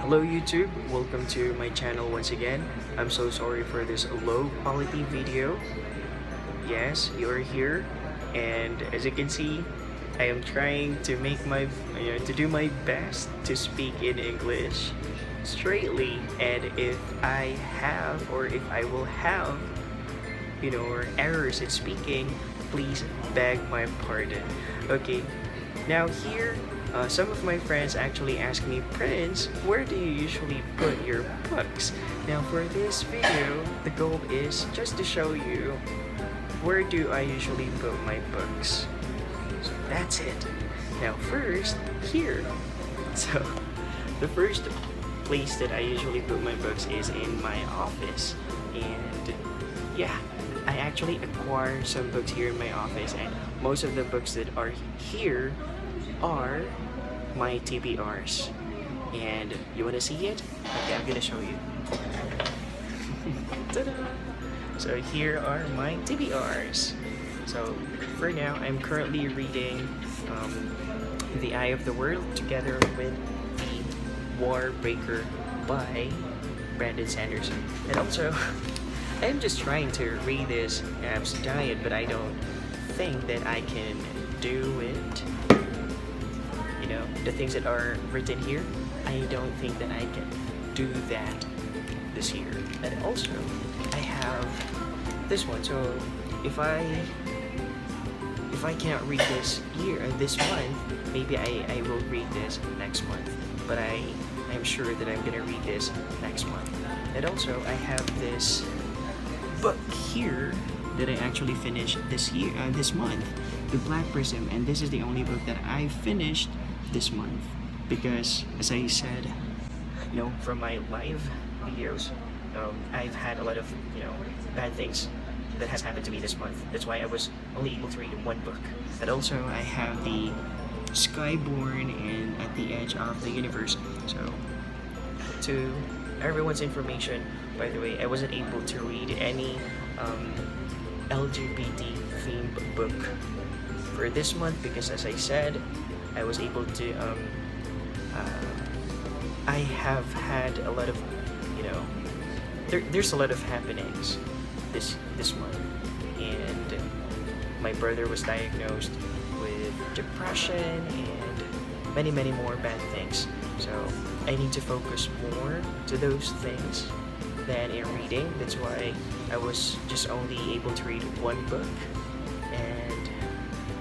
Hello YouTube, welcome to my channel once again. I'm so sorry for this low quality video. Yes, you're here, and as you can see, I am trying to to do my best to speak in English straightly, and if I have or if I will have or errors in speaking, please beg my pardon. Okay, now here, some of my friends actually ask me, Prince, where do you usually put your books? Now for this video, the goal is just to show you where do I usually put my books. So that's it. Now first, here. So the first place that I usually put my books is in my office. And yeah, I actually acquire some books here in my office, and most of the books that are here are my TBRs. And you wanna see it? Okay, I'm gonna show you. Ta-da! So here are my TBRs. So for now, I'm currently reading The Eye of the World together with The War Breaker by Brandon Sanderson. And also, I'm just trying to read this abs diet, but I don't think that I can do it. The things that are written here, I don't think that I can do that this year. And also, I have this one. So if I cannot read this month, maybe I will read this next month. But I'm sure that I'm gonna read this next month. And also, I have this book here that I actually finished this month, The Black Prism, and this is the only book that I finished this month because, as I said, from my live videos, I've had a lot of bad things that has happened to me this month. That's why I was only able to read one book. And also, I have the Skyborn and At the Edge of the Universe. So, to everyone's information, by the way, I wasn't able to read any LGBT themed book for this month because, as I said, I was able to I have had a lot of there's a lot of happenings this month, and my brother was diagnosed with depression and many more bad things. So I need to focus more to those things than in reading. That's why I was just only able to read one book, and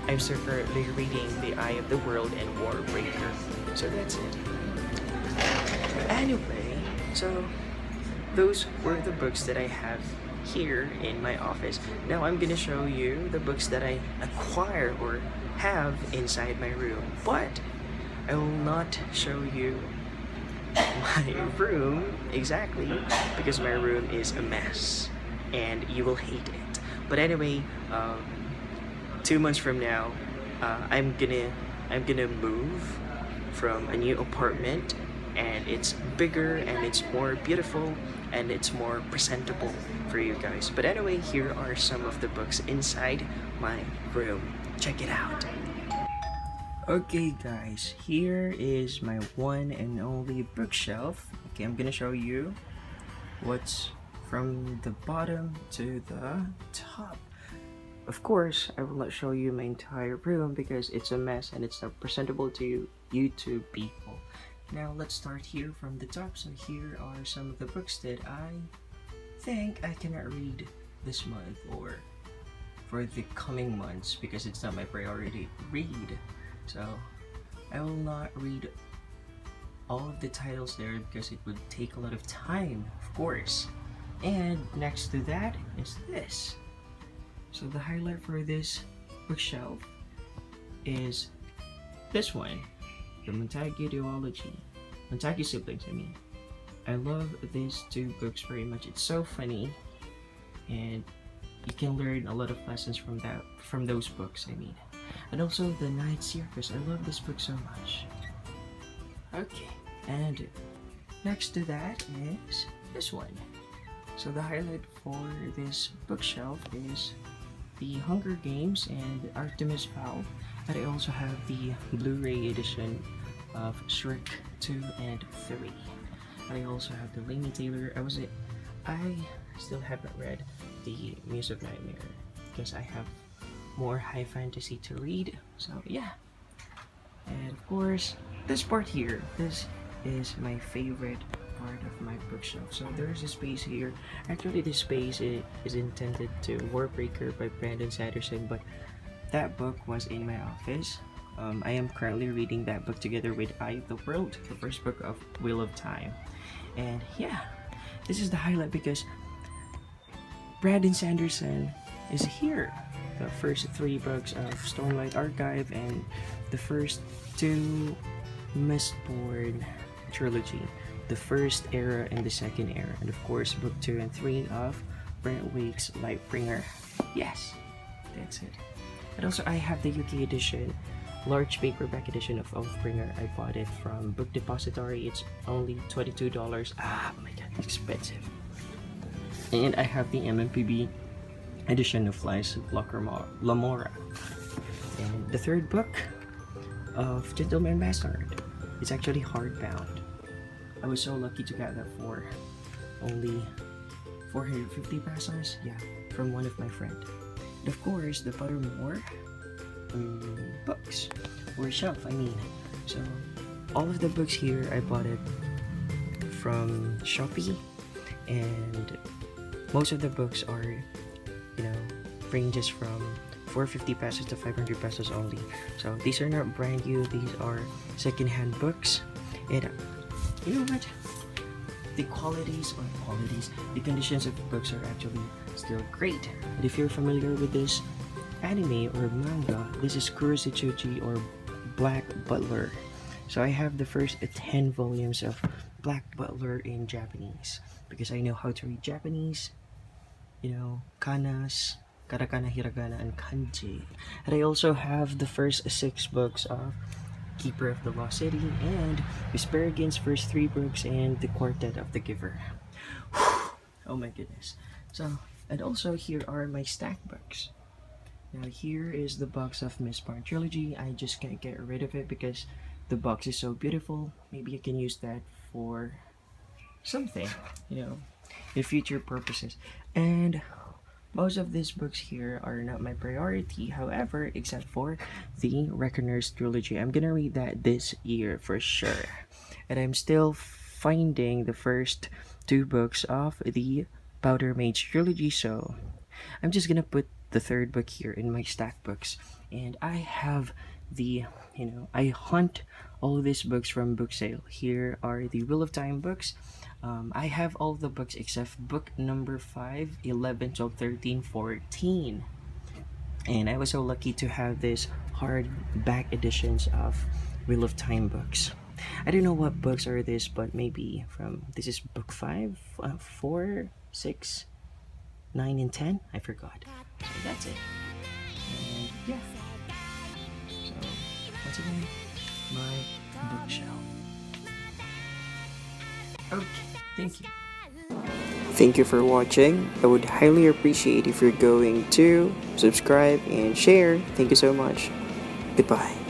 I'm still currently reading The Eye of the World and War Breaker. So that's it. Anyway, so those were the books that I have here in my office. Now I'm gonna show you the books that I acquire or have inside my room, but I will not show you my room exactly because my room is a mess and you will hate it. But anyway, 2 months from now, I'm gonna move from a new apartment, and it's bigger and it's more beautiful and it's more presentable for you guys. But anyway, here are some of the books inside my room. Check it out. Okay guys, here is my one and only bookshelf. Okay, I'm gonna show you what's from the bottom to the top. Of course, I will not show you my entire room because it's a mess and it's not presentable to YouTube people. Now let's start here from the top. So here are some of the books that I think I cannot read this month or for the coming months because it's not my priority read. So I will not read all of the titles there because it would take a lot of time, of course. And next to that is this. So the highlight for this bookshelf is this one, the Montague duology. Montague siblings, I mean. I love these two books very much. It's so funny, and you can learn a lot of lessons from those books, I mean. And also the Night Circus. I love this book so much. Okay, and next to that is this one. So the highlight for this bookshelf is the Hunger Games and Artemis Fowl. And I also have the Blu-ray edition of Shrek 2 and 3. I also have the Laini Taylor. I still haven't read the Muse of Nightmare because I have more high fantasy to read. So yeah. And of course, this part here. This is my favorite part of my bookshelf. So there's a space here. Actually, this space is intended to Warbreaker by Brandon Sanderson, but that book was in my office. I am currently reading that book together with Eye of the World, the first book of Wheel of Time. And yeah, this is the highlight because Brandon Sanderson is here. The first 3 books of Stormlight Archive and the first 2 Mistborn trilogy, the first era and the second era, and of course book 2 and 3 of Brent Wake's Lightbringer. Yes, that's it. And also I have the UK edition, large paperback edition of Oathbringer. I bought it from Book Depository. It's only $22. Ah, oh my god, expensive. And I have the MMPB edition of Lies of Lamora. And the 3rd book of Gentleman Bastard. It's actually hardbound. I was so lucky to get that for only 450 pesos. Yeah, from one of my friends. And of course, the Pottermore books or shelf. I mean, so all of the books here I bought it from Shopee, and most of the books are, you know, ranges from 450 pesos to 500 pesos only. So these are not brand new, these are second-hand books. And you know what? The the conditions of the books are actually still great. And if you're familiar with this anime or manga, this is Kurosetsuchi or Black Butler. So I have the first 10 volumes of Black Butler in Japanese because I know how to read Japanese, you know, kanas, katakana, hiragana, and kanji. And I also have the first 6 books of Keeper of the Lost City and Miss Peregrine's first 3 books and The Quartet of the Giver. Oh my goodness. So, and also here are my stack books. Now here is the box of Mistborn trilogy. I just can't get rid of it because the box is so beautiful. Maybe I can use that for something, you know, in future purposes. And most of these books here are not my priority, however, except for the Reckoners trilogy. I'm gonna read that this year for sure. And I'm still finding the first 2 books of the Powder Mage trilogy, so I'm just gonna put the 3rd book here in my stack books. And I have the, you know, I hunt all of these books from book sale. Here are the Wheel of Time books. I have all the books except book number 5, 11, 12, 13, 14. And I was so lucky to have this hardback editions of Wheel of Time books. I don't know what books are this, but maybe from, this is book 5, 4, 6, 9, and 10. I forgot. So that's it. And yeah. So once again, my bookshelf. Okay, thank you. Thank you for watching. I would highly appreciate if you're going to subscribe and share. Thank you so much. Goodbye.